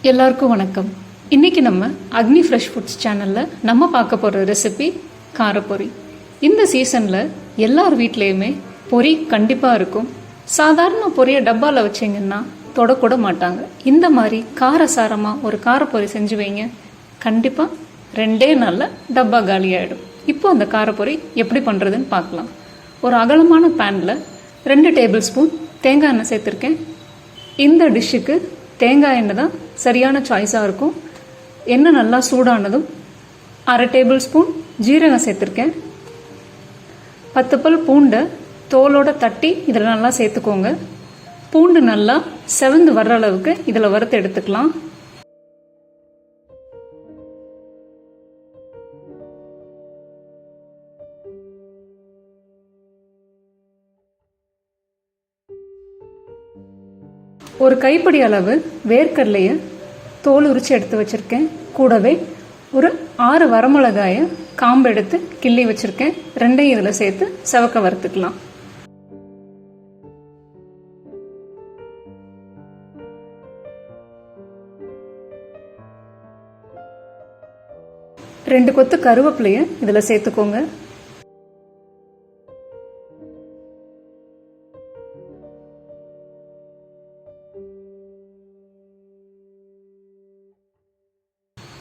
எல்லாருக்கும் வணக்கம். இன்னைக்கு நம்ம அக்னி ஃப்ரெஷ் ஃபுட்ஸ் சேனலில் நம்ம பார்க்க போகிற ரெசிபி காரப்பொரி. இந்த சீசனில் எல்லார் வீட்லேயுமே பொரி கண்டிப்பாக இருக்கும். சாதாரண பொரியை டப்பாவில் வச்சிங்கன்னா தொடக்கூட மாட்டாங்க. இந்த மாதிரி காரசாரமாக ஒரு காரப்பொரி செஞ்சு வைங்க, கண்டிப்பாக 2 நாளில் டப்பா காலியாகிடும். இப்போ அந்த காரப்பொரி எப்படி பண்ணுறதுன்னு பார்க்கலாம். ஒரு அகலமான பேனில் 2 டேபிள் ஸ்பூன் தேங்காய் எண்ணெய் சேர்த்துருக்கேன். இந்த டிஷ்ஷுக்கு தேங்காய் எண்ணெய் தான் சரியான சாய்ஸாக இருக்கும். எண்ணெய் நல்லா சூடானதும் 1/2 டேபிள் ஸ்பூன் ஜீரகம் சேர்த்துருக்கேன். 10 பல் பூண்டை தோலோடு தட்டி இதில் நல்லா சேர்த்துக்கோங்க. பூண்டு நல்லா செவந்து வர்ற அளவுக்கு இதில் வறுத்து எடுத்துக்கலாம். ஒரு கைப்பிடி அளவு வேர்க்கடலையை தோல் உரிச்சு எடுத்து வச்சுருக்கேன். கூடவே ஒரு 6 வரமிளகாயை காம்பு எடுத்து கிள்ளி வச்சுருக்கேன். 2ஐயும் இதில் சேர்த்து செவக்க வறுத்துக்கலாம். ரெண்டு கொத்து கருவேப்பிலையை இதில் சேர்த்துக்கோங்க.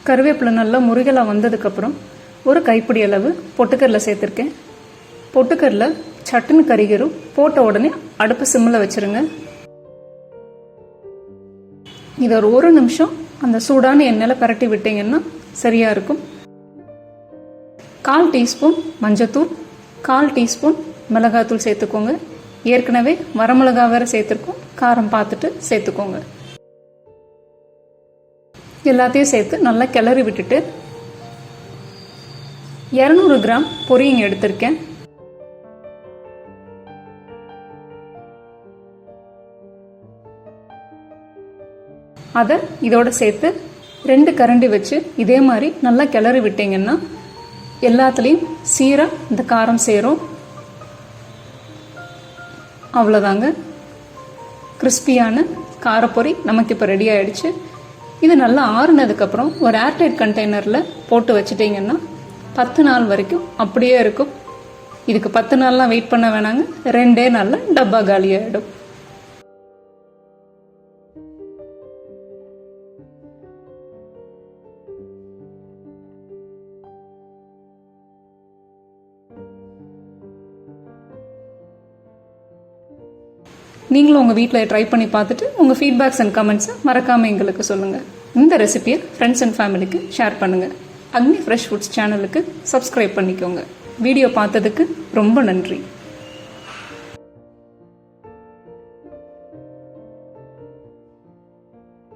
கருவேப்பிலை நல்லா முருகலாக வந்ததுக்கப்புறம் ஒரு கைப்பிடி அளவு பொட்டுக்கடலை சேர்த்துருக்கேன். பொட்டுக்கடலை சட்டுன்னு கறிகரும். போட்ட உடனே அடுப்பு சிம்மில் வச்சுருங்க. இதை ஒரு 1 நிமிஷம் அந்த சூடான எண்ணெயில் பரட்டி விட்டீங்கன்னா சரியாக இருக்கும். 1/4 டீஸ்பூன் மஞ்சத்தூள், 1/4 டீஸ்பூன் மிளகாத்தூள் சேர்த்துக்கோங்க. ஏற்கனவே வரமிளகா வேறு சேர்த்துருக்கோம், காரம் பார்த்துட்டு சேர்த்துக்கோங்க. எல்லாத்தையும் சேர்த்து நல்லா கிளறி விட்டுட்டு 200 கிராம் பொரிங்க எடுத்திருக்கேன். அதை இதோட சேர்த்து 2 கரண்டி வச்சு இதே மாதிரி நல்லா கிளறி விட்டீங்கன்னா எல்லாத்துலேயும் சீராக இந்த காரம் சேரும். அவ்வளோதாங்க, கிறிஸ்பியான காரப்பொரி நமக்கு இப்போ ரெடி ஆயிடுச்சு. இது நல்லா ஆறுனதுக்கப்புறம் ஒரு ஏர்டைட் கண்டெய்னரில் போட்டு வச்சுட்டிங்கன்னா 10 நாள் வரைக்கும் அப்படியே இருக்கும். இதுக்கு 10 நாள்லாம் வெயிட் பண்ண வேணாங்க, 2 நாளில் டப்பா காலியாகிடும். நீங்களும் உங்கள் வீட்டில் ட்ரை பண்ணி பார்த்துட்டு உங்கள் ஃபீட்பேக்ஸ் அண்ட் கமெண்ட்ஸை மறக்காமல் எங்களுக்கு சொல்லுங்கள். இந்த ரெசிபியை ஃப்ரெண்ட்ஸ் அண்ட் ஃபேமிலிக்கு ஷேர் பண்ணுங்கள். அக்னி ஃப்ரெஷ் ஃபுட்ஸ் சேனலுக்கு சப்ஸ்கிரைப் பண்ணிக்கோங்க. வீடியோ பார்த்ததுக்கு ரொம்ப நன்றி.